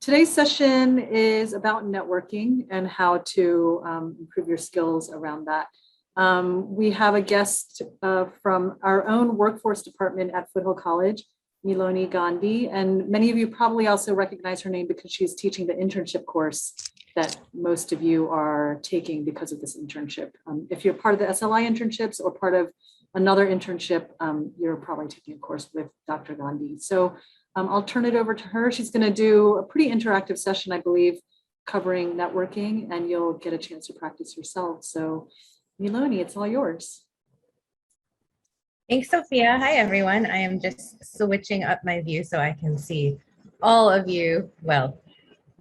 Today's session is about networking and how to improve your skills around that. We have a guest from our own workforce department at Foothill College, Miloni Gandhi, and many of you probably also recognize her name because she's teaching the internship course that most of you are taking because of this internship. If you're part of the SLI internships or part of another internship, you're probably taking a course with Dr. Gandhi. So I'll turn it over to her. She's going to do a pretty interactive session, I believe, covering networking, and you'll get a chance to practice yourself. So Miloni, it's all yours. Thanks, Sophia. Hi, everyone. I am just switching up my view so I can see all of you. Well,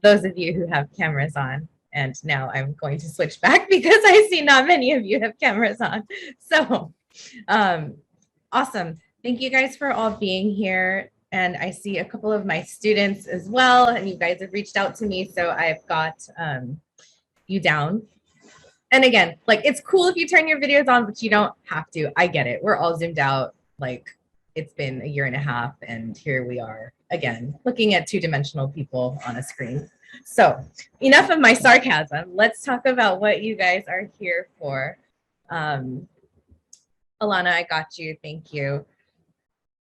those of you who have cameras on. And now I'm going to switch back because I see not many of you have cameras on. So awesome. Thank you guys for all being here. And I see a couple of my students as well, and you guys have reached out to me, so I've got you down. And again, like, it's cool if you turn your videos on, but you don't have to. I get it. We're all zoomed out. Like, it's been a year and a half, and here we are again, looking at two-dimensional people on a screen. So enough of my sarcasm. Let's talk about what you guys are here for. Alana, I got you. Thank you.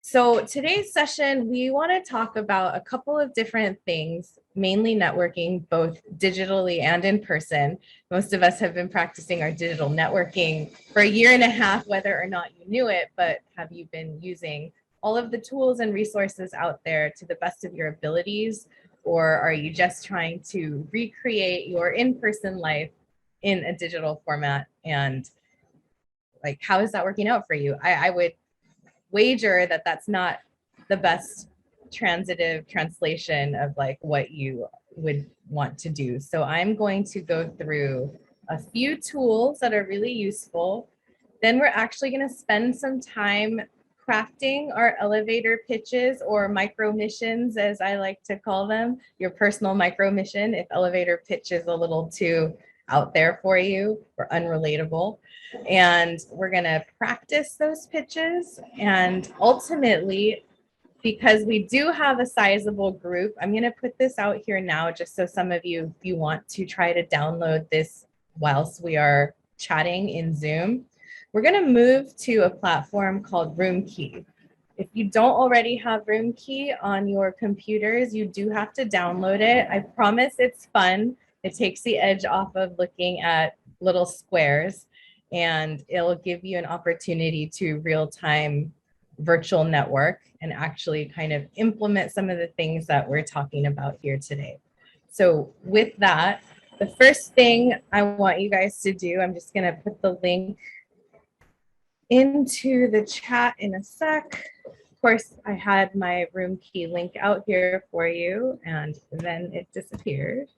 So today's session, we want to talk about a couple of different things, mainly networking, both digitally and in person. Most of us have been practicing our digital networking for a year and a half, whether or not you knew it, but have you been using all of the tools and resources out there to the best of your abilities? Or are you just trying to recreate your in-person life in a digital format? And like, how is that working out for you? I would wager that that's not the best transitive translation of like what you would want to do. So I'm going to go through a few tools that are really useful. Then we're actually going to spend some time crafting our elevator pitches, or micro missions, as I like to call them, your personal micro mission, if elevator pitch is a little too out there for you or unrelatable. And we're going to practice those pitches. And ultimately, because we do have a sizable group, I'm going to put this out here now just so some of you, if you want to try to download this whilst we are chatting in Zoom, we're going to move to a platform called Roomkey. If you don't already have Roomkey on your computers, you do have to download it. I promise it's fun. It takes the edge off of looking at little squares, and it'll give you an opportunity to real-time virtual network and actually kind of implement some of the things that we're talking about here today. So with that, the first thing I want you guys to do, I'm just going to put the link into the chat in a sec. Of course, I had my Roomkey link out here for you, and then it disappeared.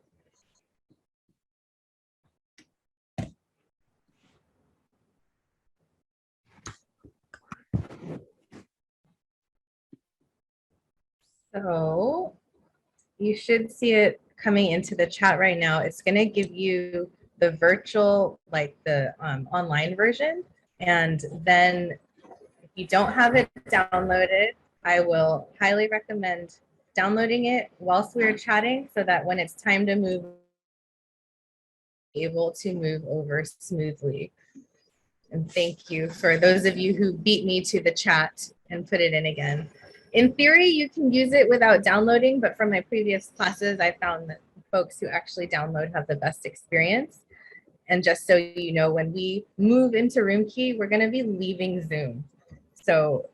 So you should see it coming into the chat right now. It's going to give you the virtual, like the online version. And then if you don't have it downloaded, I will highly recommend downloading it whilst we're chatting so that when it's time to move, able to move over smoothly. And thank you for those of you who beat me to the chat and put it in again. In theory, you can use it without downloading, but from my previous classes, I found that folks who actually download have the best experience. And just so you know, when we move into Roomkey, we're going to be leaving Zoom. So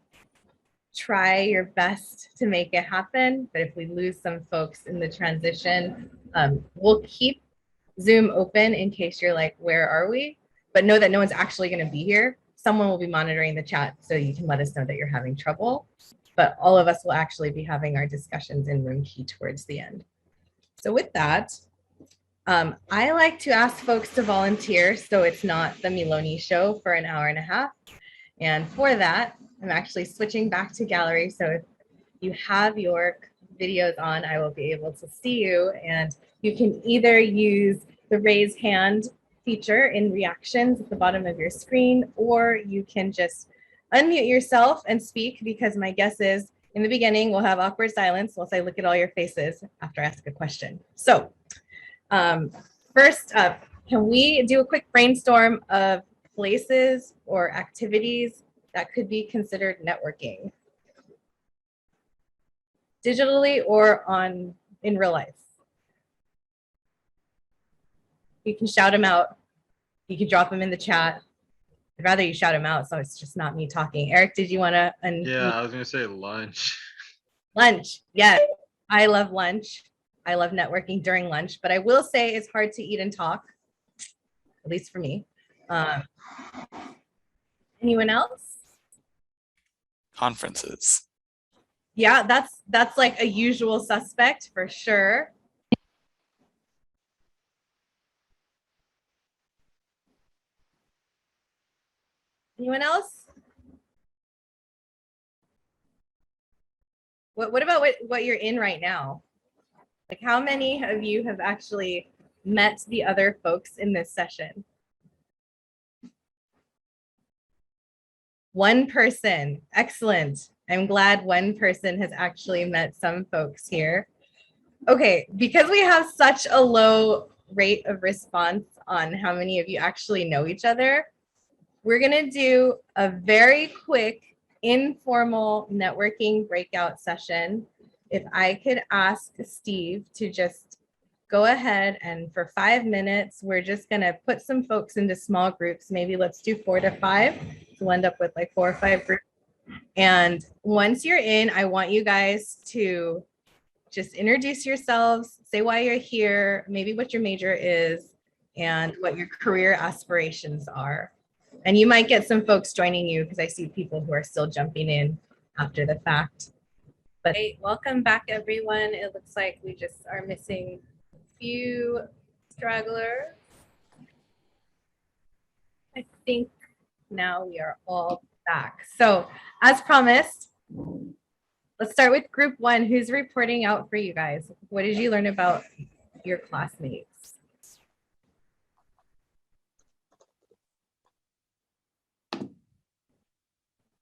try your best to make it happen. But if we lose some folks in the transition, we'll keep Zoom open in case you're like, where are we? But know that no one's actually going to be here. Someone will be monitoring the chat so you can let us know that you're having trouble. But all of us will actually be having our discussions in Roomkey towards the end. So with that, I like to ask folks to volunteer so it's not the Miloni show for an hour and a half. And for that, I'm actually switching back to gallery. So if you have your videos on, I will be able to see you. And you can either use the raise hand feature in reactions at the bottom of your screen, or you can just unmute yourself and speak, because my guess is In the beginning, we'll have awkward silence whilst I look at all your faces after I ask a question. So first up, can we do a quick brainstorm of places or activities that could be considered networking? Digitally or in real life? You can shout them out. You can drop them in the chat. I'd rather you shout them out so it's just not me talking. Eric, did you want to? Yeah, I was gonna say lunch. Lunch, yes. I love lunch. I love networking during lunch, but I will say it's hard to eat and talk, at least for me. Anyone else? Conferences. Yeah, that's like a usual suspect for sure. Anyone else? What about what you're in right now? Like, how many of you have actually met the other folks in this session? One person. Excellent. I'm glad one person has actually met some folks here. Okay, because we have such a low rate of response on how many of you actually know each other, we're going to do a very quick informal networking breakout session. If I could ask Steve to just go ahead and for 5 minutes, we're just going to put some folks into small groups. Maybe let's do 4 to 5. So we'll end up with like 4 or 5 groups. And once you're in, I want you guys to just introduce yourselves, say why you're here, maybe what your major is, and what your career aspirations are. And you might get some folks joining you because I see people who are still jumping in after the fact. But hey, welcome back, everyone. It looks like we just are missing a few stragglers. I think now we are all back. So as promised, let's start with group 1. Who's reporting out for you guys? What did you learn about your classmates?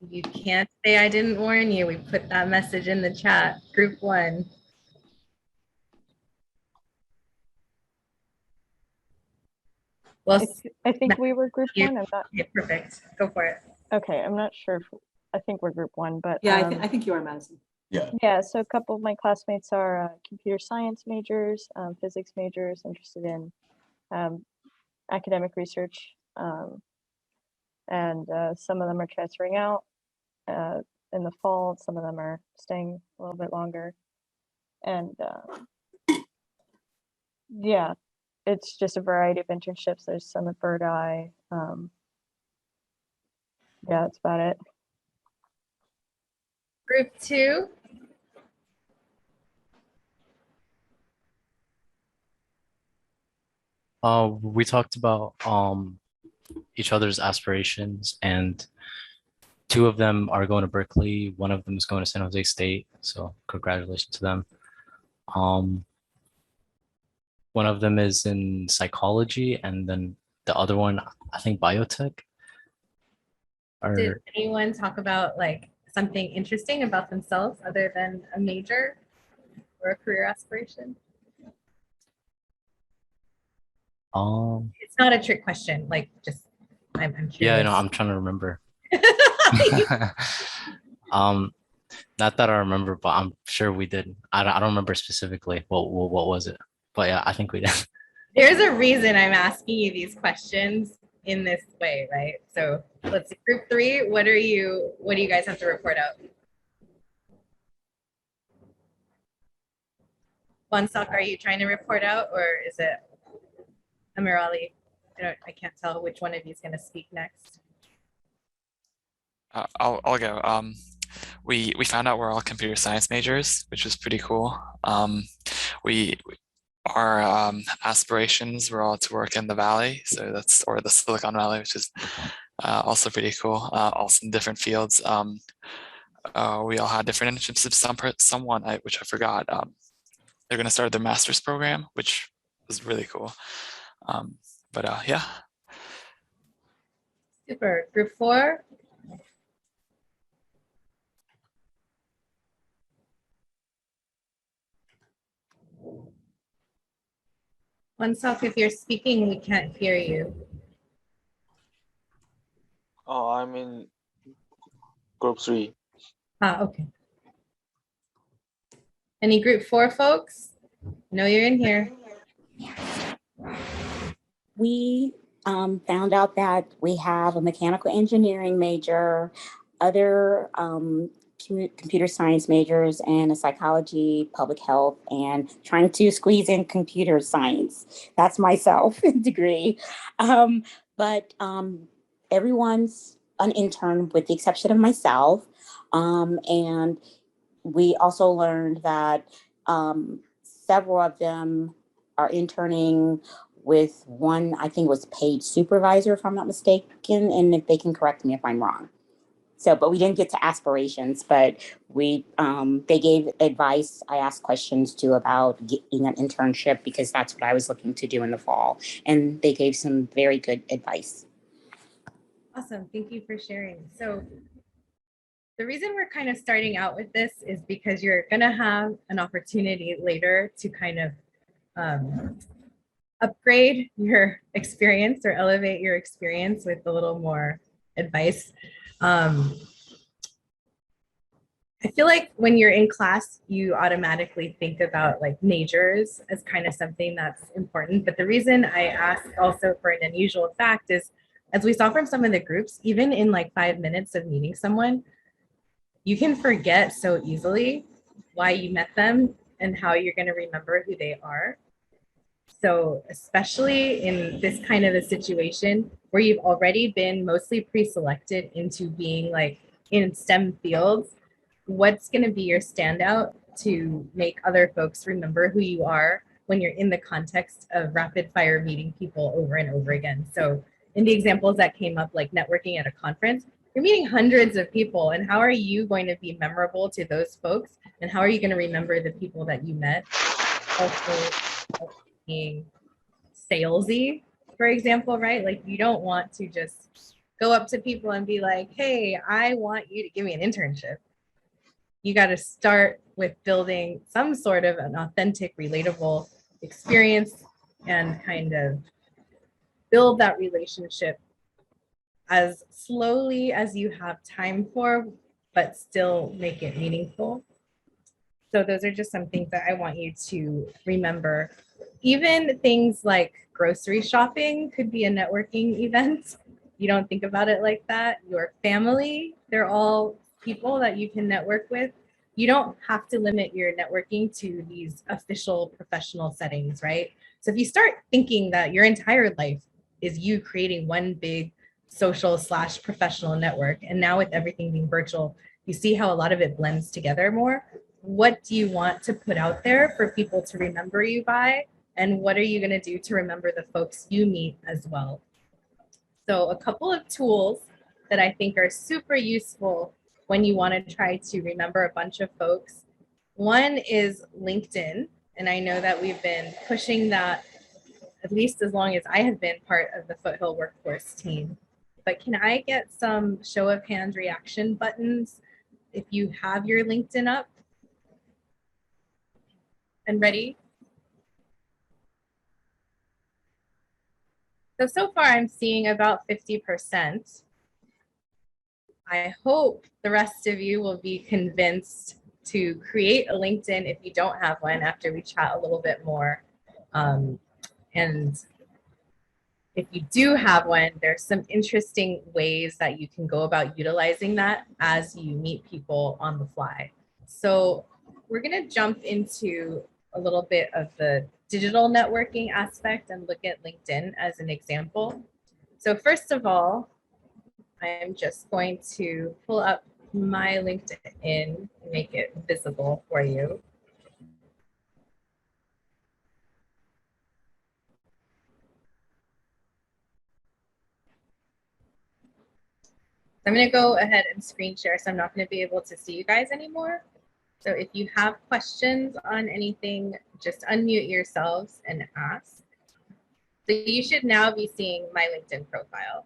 You can't say I didn't warn you. We put that message in the chat. Group 1. Well, I think we were group 1. I'm not. Yeah, perfect. Go for it. Okay, I'm not sure if I think we're group 1, but Yeah, I think you are, Madison. yeah. So a couple of my classmates are computer science majors, physics majors, interested in academic research, and some of them are transferring out in the fall. Some of them are staying a little bit longer, and yeah, it's just a variety of internships. There's some at Bird Eye. Yeah, that's about it. Group 2. We talked about each other's aspirations, and 2 of them are going to Berkeley. 1 of them is going to San Jose State. So congratulations to them. 1 of them is in psychology, and then the other one, I think biotech. Did anyone talk about like something interesting about themselves other than a major or a career aspiration? It's not a trick question. Like, just I'm curious. Yeah, no, I'm trying to remember. Not that I remember, but I'm sure we did. I don't remember specifically what was it, but yeah, I think we did. There's a reason I'm asking you these questions in this way, right? So let's see, group 3. What do you guys have to report out? Bonsock, are you trying to report out, or is it Amirali? I can't tell which one of you is going to speak next. I'll go. We found out we're all computer science majors, which was pretty cool. Our aspirations were all to work in the Valley, so or the Silicon Valley, which is also pretty cool. Also in different fields. We all had different internships. Someone, which I forgot. They're going to start their master's program, which was really cool. But yeah. Super. Group 4. Oneself, if you're speaking, we can't hear you. Oh, I'm in group 3. Ah, okay. Any group 4 folks? No, you're in here. We found out that we have a mechanical engineering major, other computer science majors, and a psychology, public health, and trying to squeeze in computer science. That's myself degree. But everyone's an intern with the exception of myself. And we also learned that several of them are interning with one, I think it was paid supervisor, if I'm not mistaken, and if they can correct me if I'm wrong. So, but we didn't get to aspirations, but they gave advice. I asked questions too about getting an internship because that's what I was looking to do in the fall. And they gave some very good advice. Awesome, thank you for sharing. So the reason we're kind of starting out with this is because you're gonna have an opportunity later to kind of upgrade your experience or elevate your experience with a little more advice. I feel like when you're in class, you automatically think about like majors as kind of something that's important. But the reason I ask also for an unusual fact is, as we saw from some of the groups, even in like 5 minutes of meeting someone, you can forget so easily why you met them and how you're going to remember who they are. So especially in this kind of a situation where you've already been mostly pre-selected into being like in STEM fields, what's going to be your standout to make other folks remember who you are when you're in the context of rapid fire meeting people over and over again? So in the examples that came up, like networking at a conference, you're meeting hundreds of people, and how are you going to be memorable to those folks? And how are you going to remember the people that you met? Also being salesy, for example, right? Like you don't want to just go up to people and be like, hey, I want you to give me an internship. You got to start with building some sort of an authentic, relatable experience and kind of build that relationship as slowly as you have time for, but still make it meaningful. So those are just some things that I want you to remember. Even things like grocery shopping could be a networking event. You don't think about it like that. Your family, they're all people that you can network with. You don't have to limit your networking to these official professional settings, right? So if you start thinking that your entire life is you creating one big social / professional network, and now with everything being virtual, you see how a lot of it blends together more. What do you want to put out there for people to remember you by? And what are you going to do to remember the folks you meet as well? So a couple of tools that I think are super useful when you want to try to remember a bunch of folks. One is LinkedIn. And I know that we've been pushing that at least as long as I have been part of the Foothill workforce team. But can I get some show of hands reaction buttons if you have your LinkedIn up and ready? So far I'm seeing about 50%. I hope the rest of you will be convinced to create a LinkedIn if you don't have one after we chat a little bit more. And if you do have one, there's some interesting ways that you can go about utilizing that as you meet people on the fly. So we're going to jump into a little bit of the digital networking aspect and look at LinkedIn as an example. So first of all, I'm just going to pull up my LinkedIn and make it visible for you. I'm going to go ahead and screen share, so I'm not going to be able to see you guys anymore. So if you have questions on anything, just unmute yourselves and ask. So you should now be seeing my LinkedIn profile.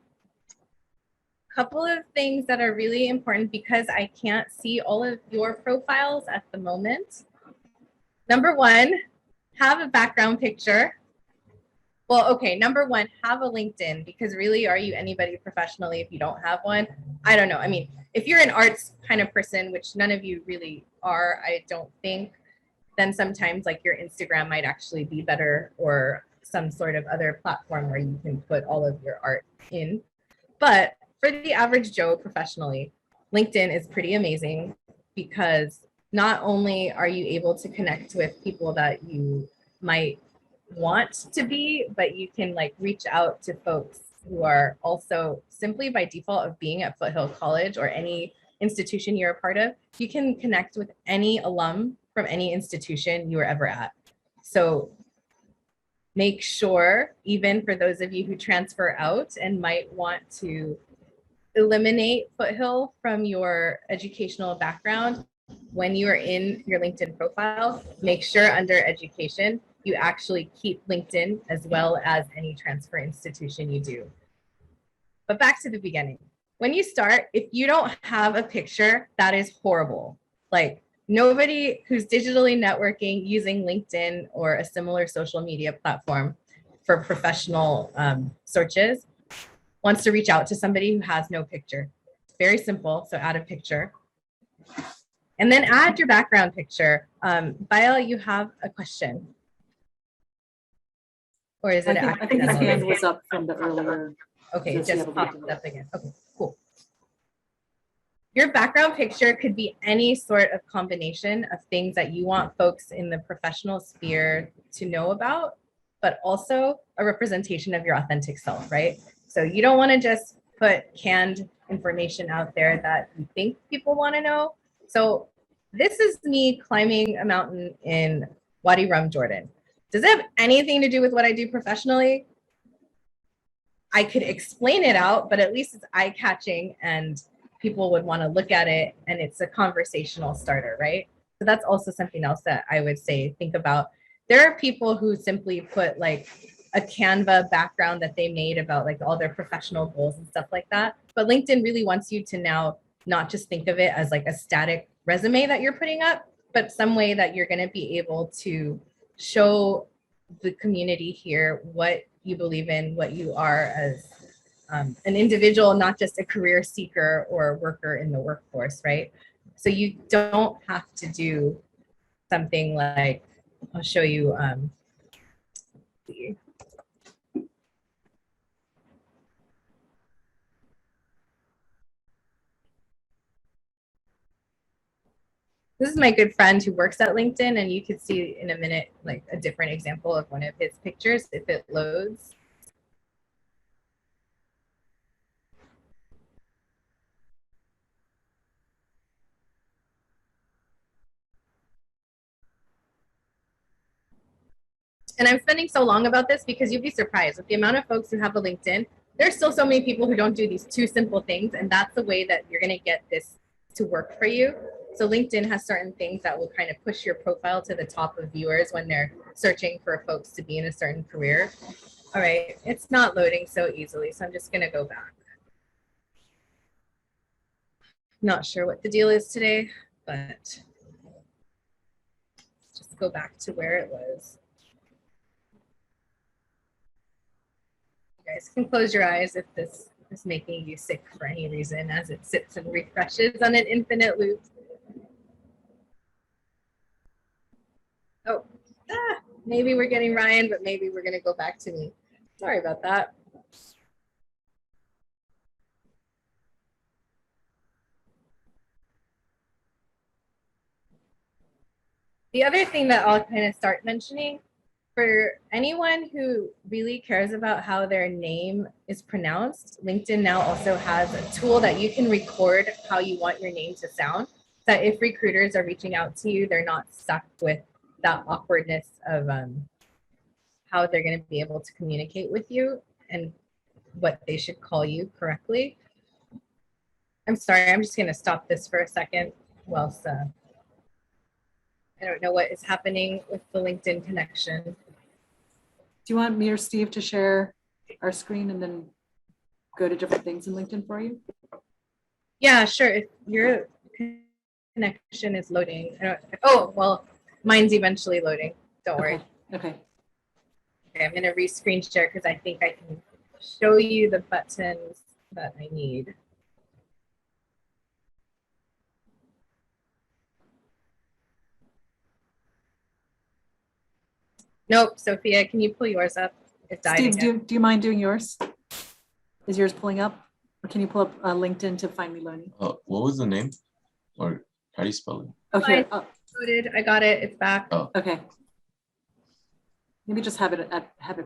Couple of things that are really important because I can't see all of your profiles at the moment. Number one, have a background picture. Well, okay, number one, have a LinkedIn, because really, are you anybody professionally if you don't have one? I don't know. I mean, if you're an arts kind of person, which none of you really are, I don't think, then sometimes like your Instagram might actually be better, or some sort of other platform where you can put all of your art in. But for the average Joe professionally, LinkedIn is pretty amazing, because not only are you able to connect with people that you might want to be, but you can like reach out to folks who are also, simply by default of being at Foothill College or any institution you're a part of, you can connect with any alum from any institution you were ever at. So make sure, even for those of you who transfer out and might want to eliminate Foothill from your educational background, when you are in your LinkedIn profile, make sure under education, you actually keep LinkedIn as well as any transfer institution you do. But back to the beginning. When you start, if you don't have a picture, that is horrible. Like, nobody who's digitally networking using LinkedIn or a similar social media platform for professional searches wants to reach out to somebody who has no picture. It's very simple. So add a picture. And then add your background picture. Bail, you have a question. Or is it? I think his hand was up from the earlier. Okay, it just popped up again. Okay, cool. Your background picture could be any sort of combination of things that you want folks in the professional sphere to know about, but also a representation of your authentic self, right? So you don't want to just put canned information out there that you think people want to know. So this is me climbing a mountain in Wadi Rum, Jordan. Does it have anything to do with what I do professionally? I could explain it out, but at least it's eye-catching and people would want to look at it, and it's a conversational starter, right? So that's also something else that I would say, think about. There are people who simply put like a Canva background that they made about like all their professional goals and stuff like that. But LinkedIn really wants you to now not just think of it as like a static resume that you're putting up, but some way that you're going to be able to show the community here what you believe in, what you are as an individual, not just a career seeker or a worker in the workforce, right? So you don't have to do something like, I'll show you. This is my good friend who works at LinkedIn, and you could see in a minute like a different example of one of his pictures if it loads. And I'm spending so long about this because you'd be surprised with the amount of folks who have a LinkedIn. There's still so many people who don't do these two simple things, and that's the way that you're going to get this to work for you. So LinkedIn has certain things that will kind of push your profile to the top of viewers when they're searching for folks to be in a certain career. All right, it's not loading so easily, so I'm just going to go back. Not sure what the deal is today, but just go back to where it was. You guys can close your eyes if this is making you sick for any reason, as it sits and refreshes on an infinite loop. Oh, maybe we're getting Ryan, but maybe we're going to go back to me. Sorry about that. The other thing that I'll kind of start mentioning, for anyone who really cares about how their name is pronounced, LinkedIn now also has a tool that you can record how you want your name to sound. So if recruiters are reaching out to you, they're not stuck with that awkwardness of how they're going to be able to communicate with you and what they should call you correctly. I'm sorry, I'm just going to stop this for a second whilst I don't know what is happening with the LinkedIn connection. Do you want me or Steve to share our screen and then go to different things in LinkedIn for you? Yeah, sure. If your connection is loading. Oh, well, mine's eventually loading. Don't worry. Okay. Okay, I'm gonna re-screen share because I think I can show you the buttons that I need. Nope, Sophia, can you pull yours up? It died Steve, again. do you mind doing yours? Is yours pulling up? Or can you pull up LinkedIn to find Miloni? What was the name? Or how do you spell it? Oh, here. Loaded. I got it. It's back. Oh. Okay. Maybe just have it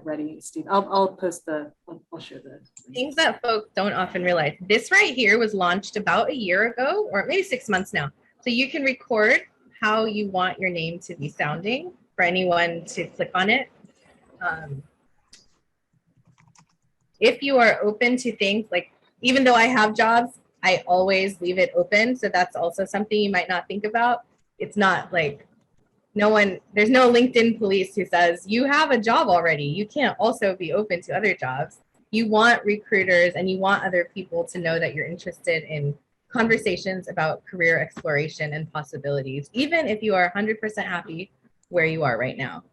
ready, Steve. I'll post I'll share the Things that folks don't often realize. This right here was launched about a year ago, or maybe 6 months now. So you can record how you want your name to be sounding for anyone to click on it. If you are open to things like, even though I have jobs, I always leave it open. So that's also something you might not think about. It's not like there's no LinkedIn police who says you have a job already. You can't also be open to other jobs. You want recruiters and you want other people to know that you're interested in conversations about career exploration and possibilities, even if you are 100% happy where you are right now.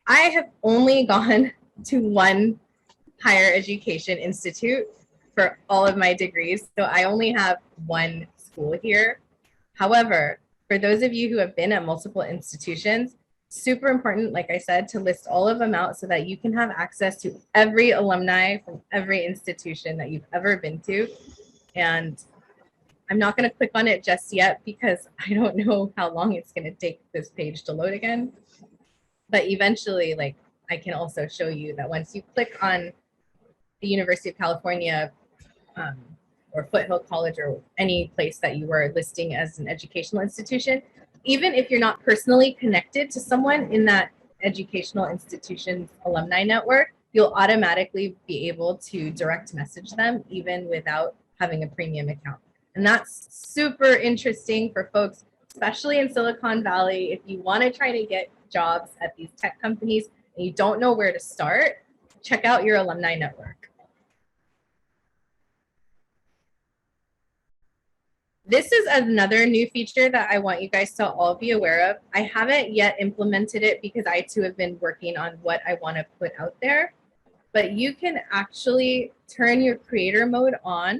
I have only gone to one higher education institute for all of my degrees. So I only have one school here. However, for those of you who have been at multiple institutions, super important, like I said, to list all of them out so that you can have access to every alumni from every institution that you've ever been to. And I'm not going to click on it just yet because I don't know how long it's going to take this page to load again. But eventually, like, I can also show you that once you click on the University of California or Foothill College or any place that you were listing as an educational institution, even if you're not personally connected to someone in that educational institution's alumni network, you'll automatically be able to direct message them even without having a premium account. And that's super interesting for folks, especially in Silicon Valley. If you want to try to get jobs at these tech companies and you don't know where to start, check out your alumni network. This is another new feature that I want you guys to all be aware of. I haven't yet implemented it because I too have been working on what I want to put out there, but you can actually turn your creator mode on,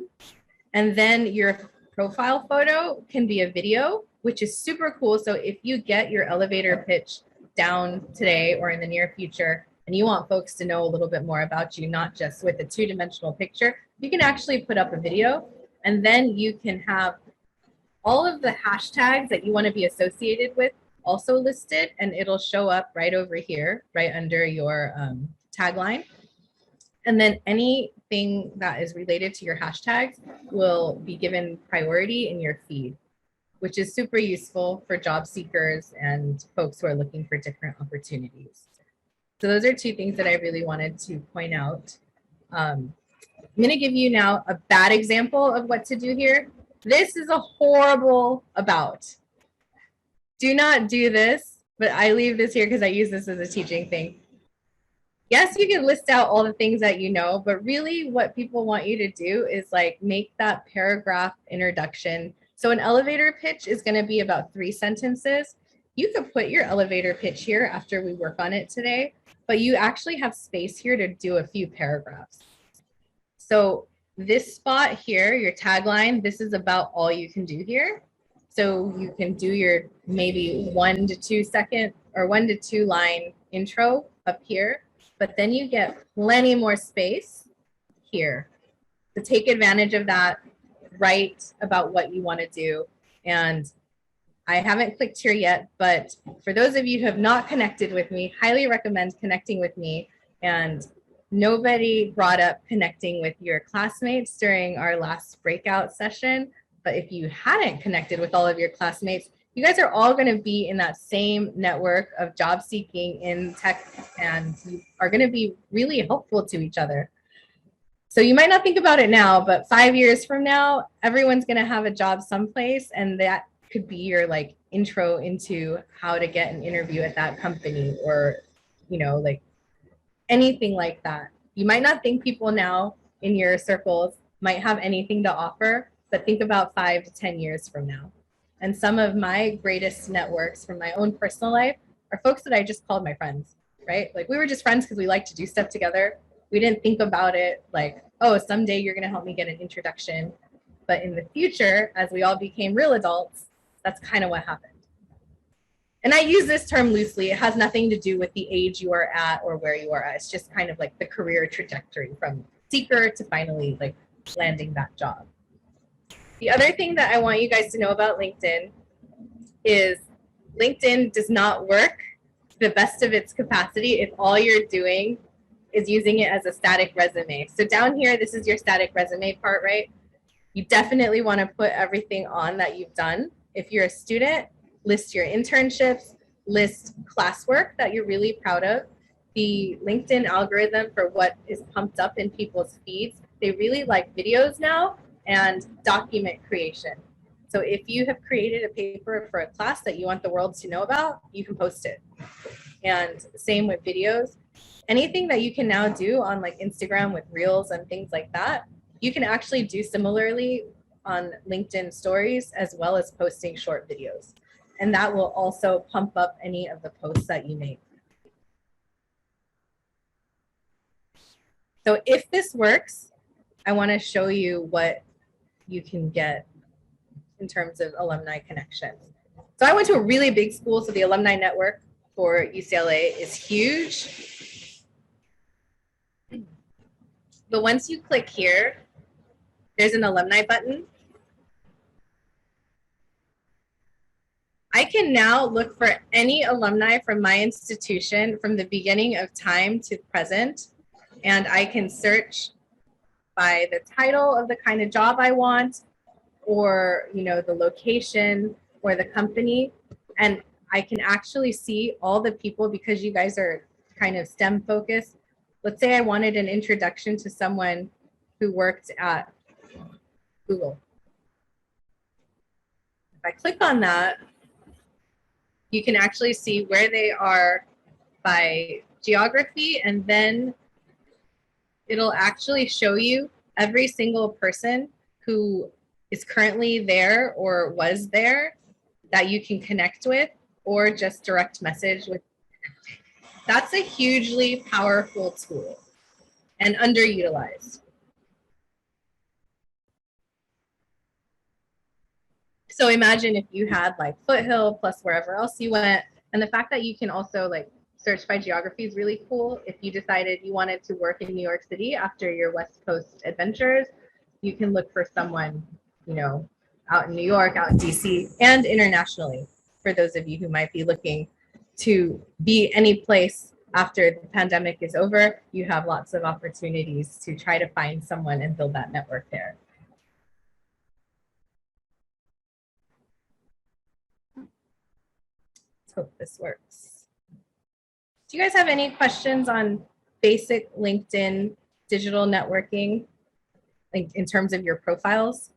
and then your profile photo can be a video, which is super cool. So if you get your elevator pitch down today or in the near future, and you want folks to know a little bit more about you, not just with a two-dimensional picture, you can actually put up a video, and then you can have all of the hashtags that you want to be associated with also listed, and it'll show up right over here, right under your tagline. And then anything that is related to your hashtags will be given priority in your feed, which is super useful for job seekers and folks who are looking for different opportunities. So those are two things that I really wanted to point out. I'm going to give you now a bad example of what to do here. This is a horrible about. Do not do this, but I leave this here because I use this as a teaching thing. Yes, you can list out all the things that you know, but really what people want you to do is like make that paragraph introduction. So an elevator pitch is going to be about 3 sentences. You could put your elevator pitch here after we work on it today, but you actually have space here to do a few paragraphs. So this spot here, your tagline, this is about all you can do here. So you can do your maybe 1 to 2 second or 1 to 2 line intro up here, but then you get plenty more space here to take advantage of that, write about what you want to do. And I haven't clicked here yet, but for those of you who have not connected with me, highly recommend connecting with me. And nobody brought up connecting with your classmates during our last breakout session. But if you hadn't connected with all of your classmates, you guys are all going to be in that same network of job seeking in tech, and you are going to be really helpful to each other. So you might not think about it now, but 5 years from now, everyone's going to have a job someplace, and that could be your like intro into how to get an interview at that company, or, you know, like anything like that. You might not think people now in your circles might have anything to offer, but think about 5 to 10 years from now. And some of my greatest networks from my own personal life are folks that I just called my friends, right? Like we were just friends because we like to do stuff together. We didn't think about it like, oh, someday you're going to help me get an introduction. But in the future, as we all became real adults, that's kind of what happened. And I use this term loosely. It has nothing to do with the age you are at or where you are at. It's just kind of like the career trajectory from seeker to finally like landing that job. The other thing that I want you guys to know about LinkedIn is LinkedIn does not work to the best of its capacity if all you're doing is using it as a static resume. So down here, this is your static resume part, right? You definitely want to put everything on that you've done. If you're a student, list your internships, list classwork that you're really proud of. The LinkedIn algorithm for what is pumped up in people's feeds, they really like videos now and document creation. So if you have created a paper for a class that you want the world to know about, you can post it. And same with videos. Anything that you can now do on like Instagram with reels and things like that, you can actually do similarly on LinkedIn stories as well as posting short videos. And that will also pump up any of the posts that you make. So if this works, I want to show you what you can get in terms of alumni connections. So I went to a really big school, so the alumni network for UCLA is huge. But once you click here, there's an alumni button. I can now look for any alumni from my institution from the beginning of time to present, and I can search by the title of the kind of job I want, or the location or the company, and I can actually see all the people because you guys are kind of STEM focused. Let's say I wanted an introduction to someone who worked at Google. If I click on that, you can actually see where they are by geography, and then it'll actually show you every single person who is currently there or was there that you can connect with or just direct message with. That's a hugely powerful tool and underutilized. So imagine if you had like Foothill plus wherever else you went, and the fact that you can also like search by geography is really cool. If you decided you wanted to work in New York City after your West Coast adventures, you can look for someone, out in New York, out in DC, and internationally. For those of you who might be looking to be any place after the pandemic is over, you have lots of opportunities to try to find someone and build that network there. Let's hope this works. Do you guys have any questions on basic LinkedIn digital networking, like in terms of your profiles?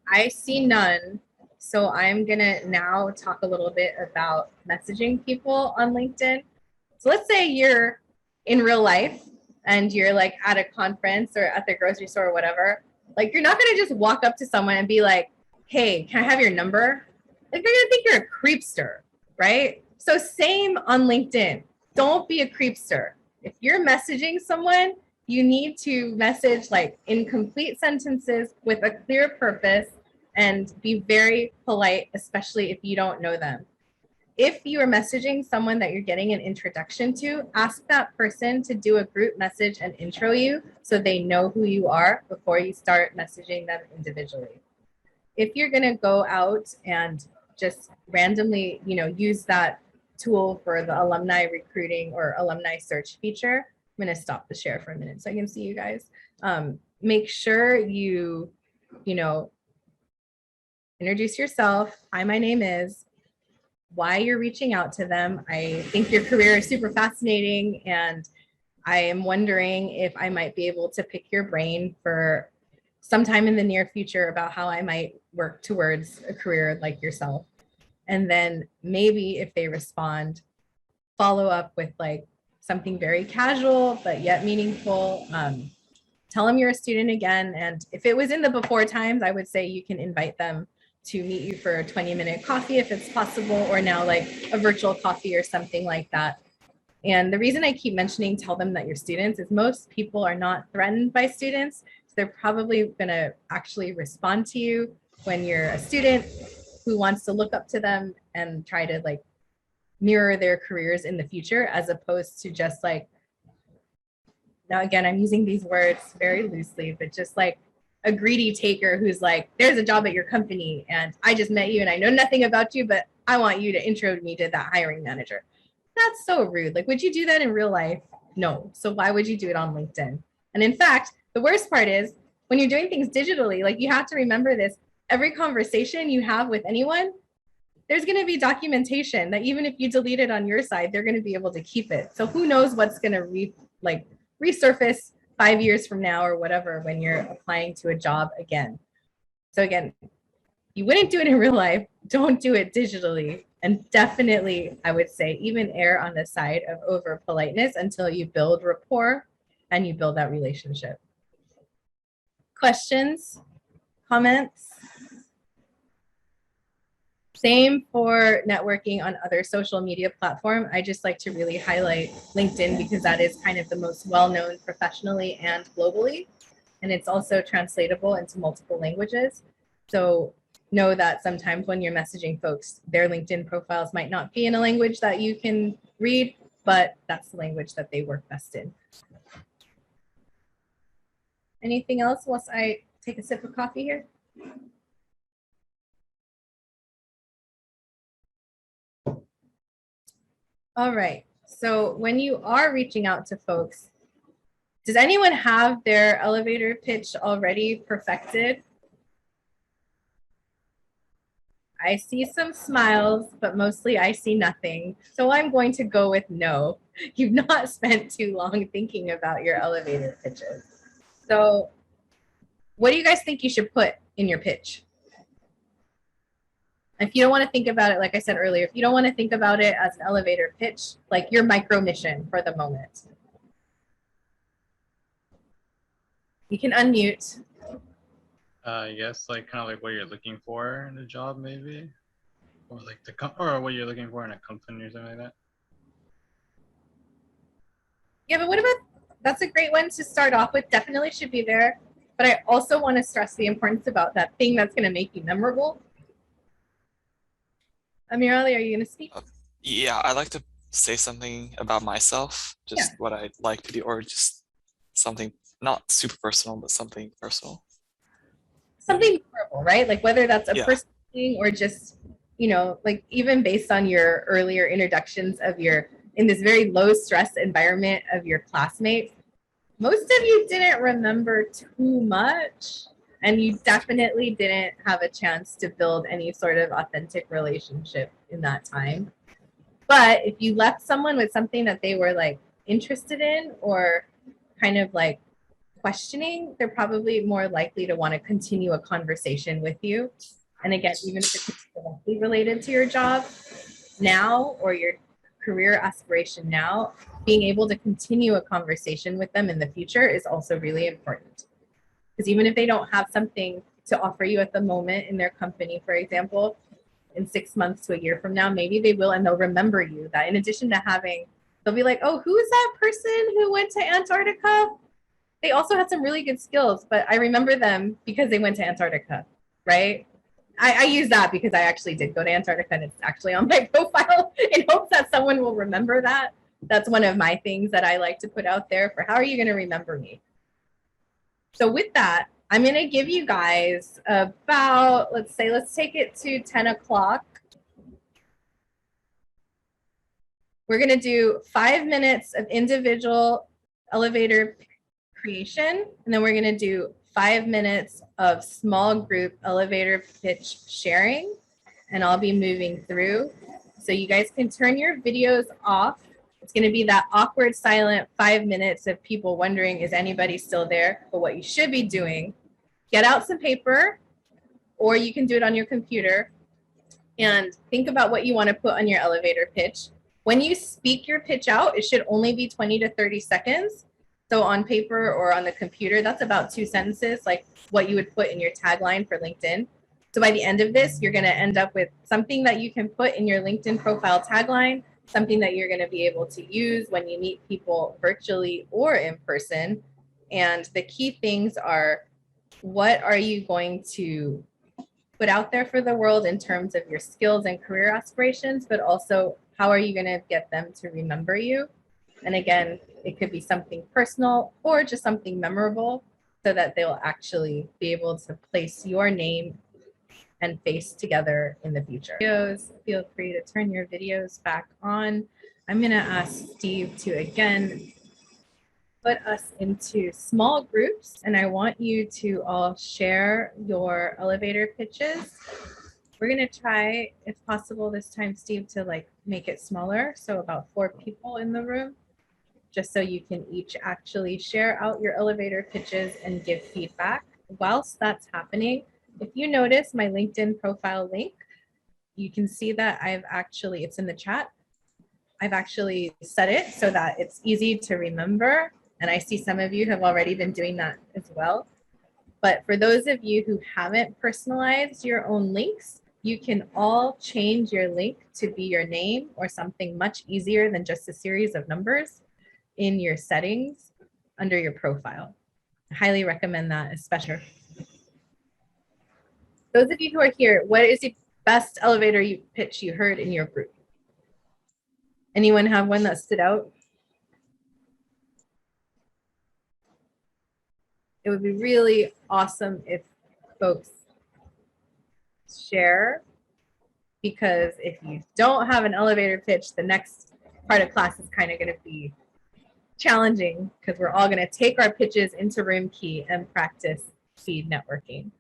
I see none. So I'm gonna now talk a little bit about messaging people on LinkedIn. So let's say you're in real life and you're like at a conference or at the grocery store or whatever. Like you're not gonna just walk up to someone and be like, hey, can I have your number? Like they're gonna think you're a creepster, right? So same on LinkedIn. Don't be a creepster. If you're messaging someone, you need to message like in complete sentences with a clear purpose and be very polite, especially if you don't know them. If you are messaging someone that you're getting an introduction to, ask that person to do a group message and intro you so they know who you are before you start messaging them individually. If you're gonna go out and just randomly, use that tool for the alumni recruiting or alumni search feature, I'm gonna stop the share for a minute so I can see you guys. Make sure you, introduce yourself. Hi, my name is, why you're reaching out to them. I think your career is super fascinating and I am wondering if I might be able to pick your brain for sometime in the near future about how I might work towards a career like yourself. And then maybe if they respond, follow up with like something very casual but yet meaningful. Tell them you're a student again. And if it was in the before times, I would say you can invite them to meet you for a 20-minute coffee if it's possible, or now like a virtual coffee or something like that. And the reason I keep mentioning tell them that you're students is most people are not threatened by students. So they're probably going to actually respond to you when you're a student who wants to look up to them and try to like mirror their careers in the future, as opposed to just like, now again, I'm using these words very loosely, but just like a greedy taker who's like, there's a job at your company and I just met you and I know nothing about you, but I want you to intro me to that hiring manager. That's so rude. Like, would you do that in real life? No. So why would you do it on LinkedIn? And in fact, the worst part is when you're doing things digitally, like you have to remember this, every conversation you have with anyone, there's going to be documentation that even if you delete it on your side, they're going to be able to keep it. So who knows what's going to resurface 5 years from now or whatever when you're applying to a job again. So again, you wouldn't do it in real life. Don't do it digitally. And definitely, I would say, even err on the side of over politeness until you build rapport and you build that relationship. Questions, comments? Same for networking on other social media platform. I just like to really highlight LinkedIn because that is kind of the most well-known professionally and globally. And it's also translatable into multiple languages. So know that sometimes when you're messaging folks, their LinkedIn profiles might not be in a language that you can read, but that's the language that they work best in. Anything else whilst I take a sip of coffee here? All right, so when you are reaching out to folks, does anyone have their elevator pitch already perfected? I see some smiles, but mostly I see nothing. So I'm going to go with no. You've not spent too long thinking about your elevator pitches. So what do you guys think you should put in your pitch? If you don't want to think about it, like I said earlier, if you don't want to think about it as an elevator pitch, like your micro mission for the moment, you can unmute. I guess like kind of like what you're looking for in a job, maybe, or like or what you're looking for in a company or something like that. Yeah, but what about, that's a great one to start off with. Definitely should be there. But I also want to stress the importance about that thing that's going to make you memorable. Amirali, are you going to speak? Yeah, I like to say something about myself, just what I like to do, or just something not super personal, but something personal. Something memorable, right? Like whether that's a personal thing or just, you know, like even based on your earlier introductions of your, in this very low stress environment of your classmates, most of you didn't remember too much. And you definitely didn't have a chance to build any sort of authentic relationship in that time. But if you left someone with something that they were like interested in or kind of like questioning, they're probably more likely to want to continue a conversation with you. And again, even if it's directly related to your job now or your career aspiration now, being able to continue a conversation with them in the future is also really important. Because even if they don't have something to offer you at the moment in their company, for example, in 6 months to a year from now, maybe they will, and they'll remember you. That in addition to having, they'll be like, oh, who is that person who went to Antarctica? They also had some really good skills, but I remember them because they went to Antarctica, right? I use that because I actually did go to Antarctica and it's actually on my profile in hopes that someone will remember that. That's one of my things that I like to put out there for how are you going to remember me? So with that, I'm going to give you guys about, let's take it to 10 o'clock. We're going to do 5 minutes of individual elevator creation, and then we're going to do 5 minutes of small group elevator pitch sharing, and I'll be moving through. So you guys can turn your videos off. It's going to be that awkward, silent 5 minutes of people wondering, is anybody still there? But what you should be doing, get out some paper, or you can do it on your computer, and think about what you want to put on your elevator pitch. When you speak your pitch out, it should only be 20 to 30 seconds. So on paper or on the computer, that's about 2 sentences, like what you would put in your tagline for LinkedIn. So by the end of this, you're going to end up with something that you can put in your LinkedIn profile tagline, something that you're going to be able to use when you meet people virtually or in person. And the key things are, what are you going to put out there for the world in terms of your skills and career aspirations, but also how are you going to get them to remember you? And again, it could be something personal or just something memorable so that they'll actually be able to place your name and face together in the future. Videos, feel free to turn your videos back on. I'm going to ask Steve to again put us into small groups, and I want you to all share your elevator pitches. We're going to try, if possible this time, Steve, to like make it smaller, so about 4 people in the room, just so you can each actually share out your elevator pitches and give feedback. Whilst that's happening, if you notice my LinkedIn profile link, you can see that it's in the chat. I've actually set it so that it's easy to remember. And I see some of you have already been doing that as well. But for those of you who haven't personalized your own links, you can all change your link to be your name or something much easier than just a series of numbers in your settings under your profile. I highly recommend that, especially. Those of you who are here, what is the best elevator pitch you heard in your group? Anyone have one that stood out? It would be really awesome if folks share, because if you don't have an elevator pitch, the next part of class is kind of going to be challenging because we're all going to take our pitches into Room Key and practice speed networking.